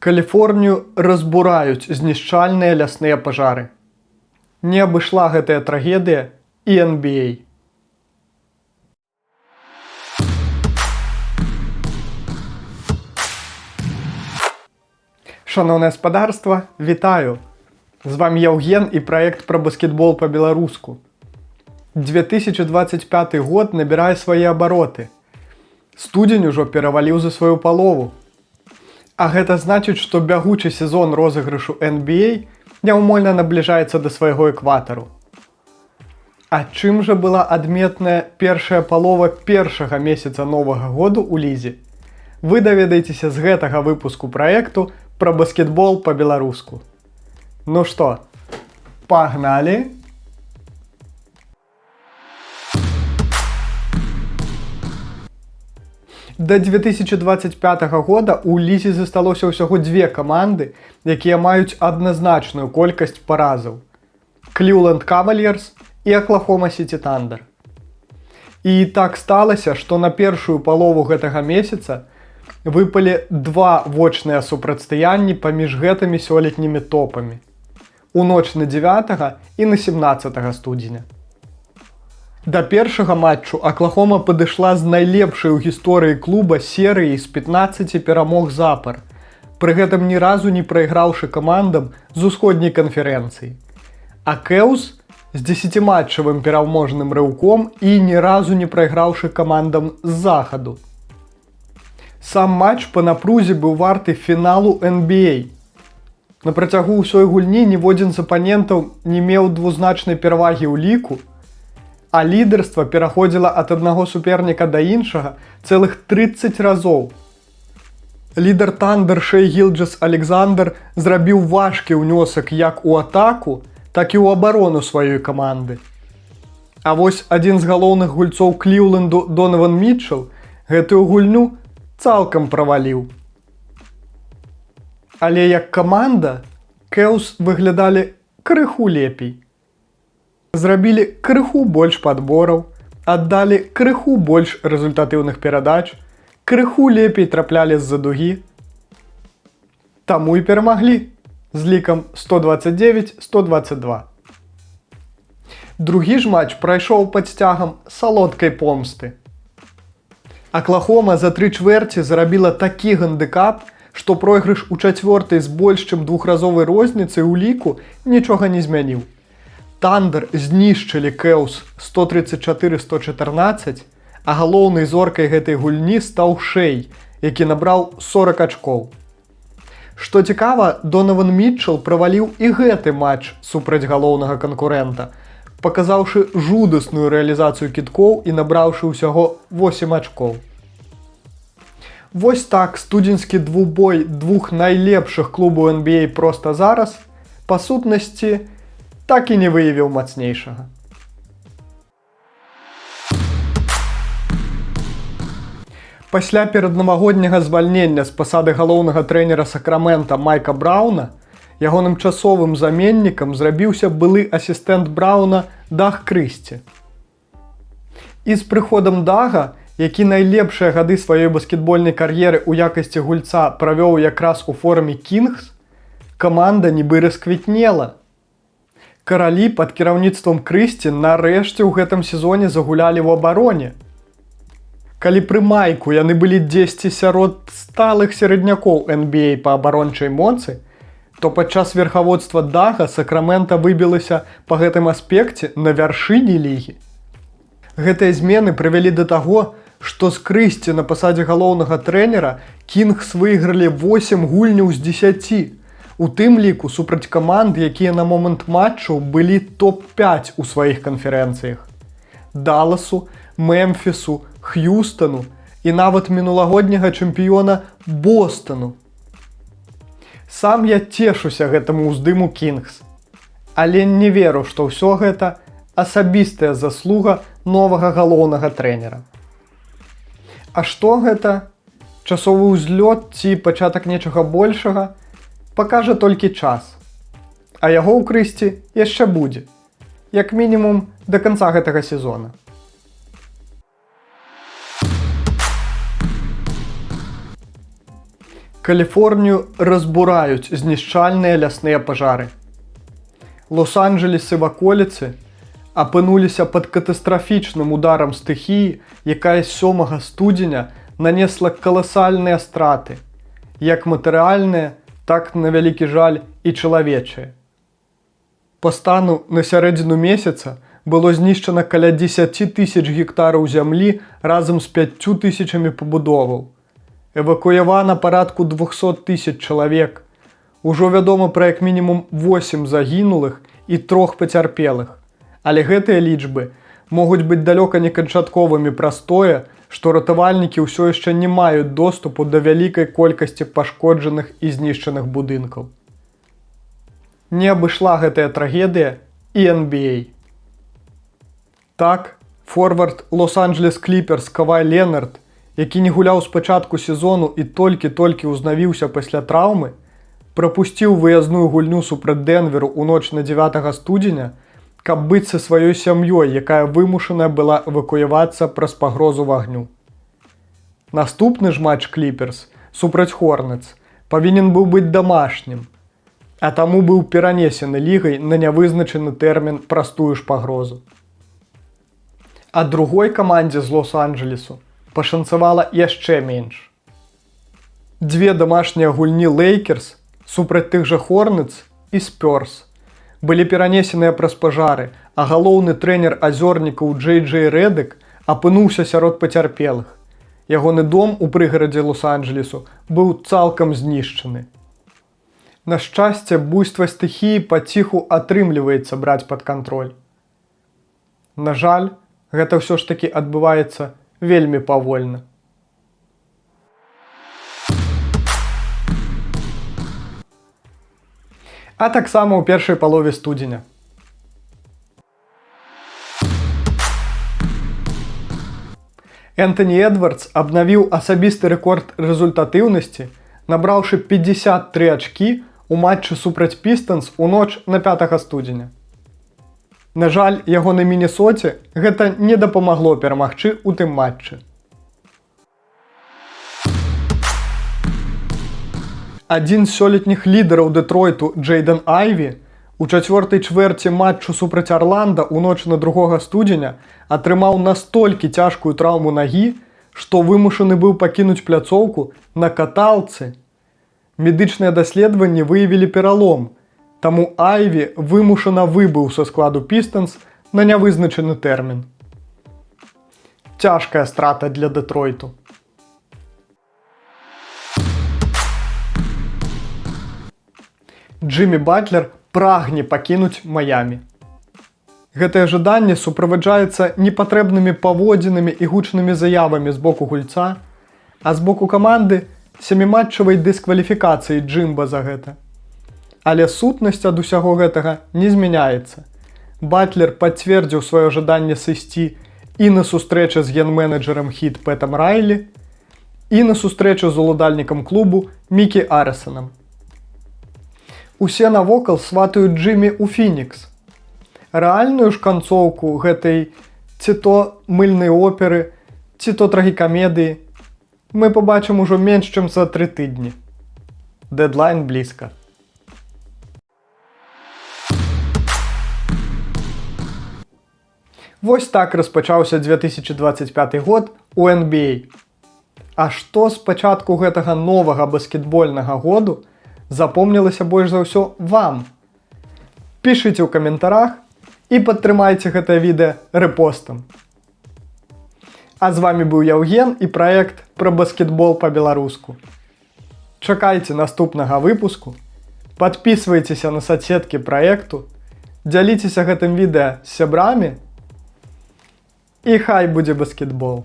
Каліфорнію разбураюць знішчальныя лясныя пажары. Не абышла гэтая трагедыя і NBA. Шановнае спадарства, вітаю! З вами Яўген і праект пра баскетбол па-беларуску. 2025 год набірае свае абароты. Студзень ужо пераваліў за сваю палову. А гэта значыць, што бягучы сезон розыгрышу NBA няўмольна набліжаецца да свайго экватару. А чым жа была адметная першая палова першага месяца новага году ў лізе? Вы даведаецеся з гэтага выпуску праекту пра баскетбол па-беларуску. Ну што, пагналі! Да 2025 года ў лізе засталося ўсяго две каманды, якія маюць адназначную колькасць паразаў. Cleveland Cavaliers і Oklahoma City Thunder. І так сталася, што на першую палову гэтага месяца выпалі два вочныя супрацьстаянні паміж гэтымі сёлетнімі топамі. У ноч на 9 і на 17 студзеня. Да першага матчу Аклахома падышла з найлепшай у гісторыі клуба серыі з 15 перамог запар, пры гэтым ні разу не прайграўшы камандам з усходняй канферэнцыі. А Кэўз з 10-матчавым пераможным рыўком і ні разу не прайграўшы камандам з захаду. Сам матч па напрузе быў варты фіналу NBA. На працягу ўсёй гульні ніводзін з апанентаў не меў двузначнай перавагі ў ліку, а лідарства пераходзіла ад аднаго суперніка да іншага цэлых 30 разоў. Лідар Thunder Шэй Гілджес-Александр зрабіў важкі ўнёсак як у атаку, так і ў абарону сваёй каманды. А вось адзін з галоўных гульцоў Кліўленду Донаван Мітчел гэтую гульню цалкам праваліў. Але як каманда Кэўз выглядалі крыху лепей. Зрабілі крыху больш падбораў, аддалі крыху больш рэзультатыўных перадач, крыху лепей траплялі з-за дугі. Таму і перамаглі з лікам 129-122. Другі ж матч прайшоў пад сцягам салодкай помсты. Аклахома за 3 чвэрці зарабіла такі гандыкап, што пройгрыш у чацвёртай з больш чым двухразовай розніцай у ліку нічога не змяніў. Thunder знішчылі Кэўз 134-114, а галоўнай зоркай гэтай гульні стаў Шэй, які набраў 40 ачкоў. Што цікава, Донаван Мітчел праваліў і гэты матч супраць галоўнага канкурэнта, паказаўшы жудасную рэалізацыю кідкоў і набраўшы ўсяго 8 ачкоў. Вось так студзеньскі двубой двух найлепшых клубаў NBA проста зараз, па сутнасці, так і не выявіў мацнейшага. Пасля пераднавагодняга звальнення з пасады галоўнага трэнера Сакрамента Майка Брауна, ягоным часовым заменнікам зрабіўся былы асістэнт Брауна Даг Крысці. І з прыходам Дага, які найлепшыя гады сваёй баскетбольнай кар'еры ў якасці гульца правёў якраз у форме Кінгс, каманда нібы расквітнела. Каралі пад кіраўніцтвам Крысці нарэшце ў гэтым сезоне загулялі ў абароне. Калі пры майку яны былі дзесьці сярод сталых сераднякоў NBA па абарончай моцы, то падчас верхаводства Дага Сакрамента выбілася па гэтым аспекце на вяршыні лігі. Гэтыя змены прывялі да таго, што з Крысці на пасадзе галоўнага трэнера Кінгс выйгралі 8 гульняў з 10, у тым ліку супраць каманд, якія на момант матчаў былі топ-5 у сваіх канферэнцыях. Даласу, Мемфісу, Х'юстану і нават мінулагодняга чэмпіёна Бостану. Сам я цешуся гэтаму ўздыму Кінгс, але не веру, што ўсё гэта асабістая заслуга новага галоўнага трэнера. А што гэта? Часовы ўзлёт ці пачатак нечага большага? Пакажа толькі час. А яго ў Крысці яшчэ будзе. Як мінімум да канца гэтага сезона. Каліфорнію разбураюць знішчальныя лясныя пажары. Лос-Анджелес і ваколіцы апынуліся пад катастрафічным ударам стыхіі, якая 7 студзеня нанесла каласальныя страты, як матэрыяльныя, так, на вялікі жаль, і чалавечыя. Па стану на сярэдзіну месяца было знішчана каля 10 000 гектараў зямлі разам з 5 000 пабудоваў. Эвакуявана парадку 200 000 чалавек. Ужо вядома пра як мінімум 8 загінулых і 3 пацярпелых. Але гэтыя лічбы могуць быць далёка не канчатковымі праз тое, што ратавальнікі ўсё яшчэ не маюць доступу да вялікай колькасці пашкоджаных і знішчаных будынкаў. Не абышла гэтая трагедыя і NBA. Так, форвард Лос-Анджелес Кліперс Кавай Ленард, які не гуляў з пачатку сезону і толькі-толькі ўзнавіўся пасля траўмы, прапусціў выязную гульню супраць Денверу ў ноч на 9 студзеня, каб быць са сваёй сям'ёй, якая вымушаная была эвакуявацца праз пагрозу вагню. Наступны ж матч Кліперс супраць Хорнетс павінен быў быць дамашнім, а таму быў перанесены лігай на нявызначаны тэрмін праз тую ж пагрозу. А другой камандзе з Лос-Анджелесу пашанцавала яшчэ менш. 2 дамашнія гульні Лейкерс супраць тых жа Хорнетс і Спёрс былі перанесеныя праз пажары, а галоўны трэнер азёрнікаў Джей Рэдык апынуўся сярод пацярпелых. Ягоны дом у прыгарадзе Лос-Анджелесу быў цалкам знішчаны. На шчасце, буйства стыхіі паціху атрымліваецца браць пад кантроль. На жаль, гэта ўсё ж такі адбываецца вельмі павольна. А таксама ў першай палове студзеня. Энтані Эдвардс абнавіў асабісты рэкорд рэзультатыўнасці, набраўшы 53 ачкі ў матчы супраць Пістанс у ноч на 5 студзеня. На жаль, ягонай Мінесоце гэта не дапамагло перамагчы ў тым матчы. Адзін з сёлетніх лідараў Дэтройту Джейден Айві у 4-й чвэрці матчу супраць Арланда ў ноч на 2 студзеня атрымаў настолькі цяжкую траўму нагі, што вымушаны быў пакінуць пляцоўку на каталцы. Медычныя даследаванні выявілі пералом, таму Айві вымушана выбыў са складу Пістанс на нявызначаны тэрмін. Цяжкая страта для Дэтройту. Джиммі Батлер прагне пакінуць Маямі. Гэтае жаданне суправаджаецца непатрэбнымі паводзінамі і гучнымі заявамі з боку гульца, а з боку каманды 7-матчавай дыскваліфікацыі Джимба за гэта. Але сутнасць ад усяго гэтага не змяняецца. Батлер пацвердзіў сваё жаданне сысці і на сустрэчы з ген-менеджерам Хіт Пэтам Райлі, і на сустрэчу з уладальнікам клубу Мікі Арысанам. Усе навокал сватаюць Джиммі ў Фінікс. Рэальную ж канцоўку гэтай ці то мыльнай оперы, ці то трагікамедыі мы пабачым ужо менш чым за 3 тыдні. Дэдлайн блізка. Вось так распачаўся 2025 год у NBA. А што з пачатку гэтага новага баскетбольнага году запомнілася больш за ўсё вам? Пішыце ў каментарах і падтрымайце гэтае відэа рэпостам. А з вамі быў Яўген і праект пра баскетбол па-беларуску. Чакайце наступнага выпуску, падпісвайцеся на соцсеткі праекту, дзяліцеся гэтым відэа з сябрамі і хай будзе баскетбол!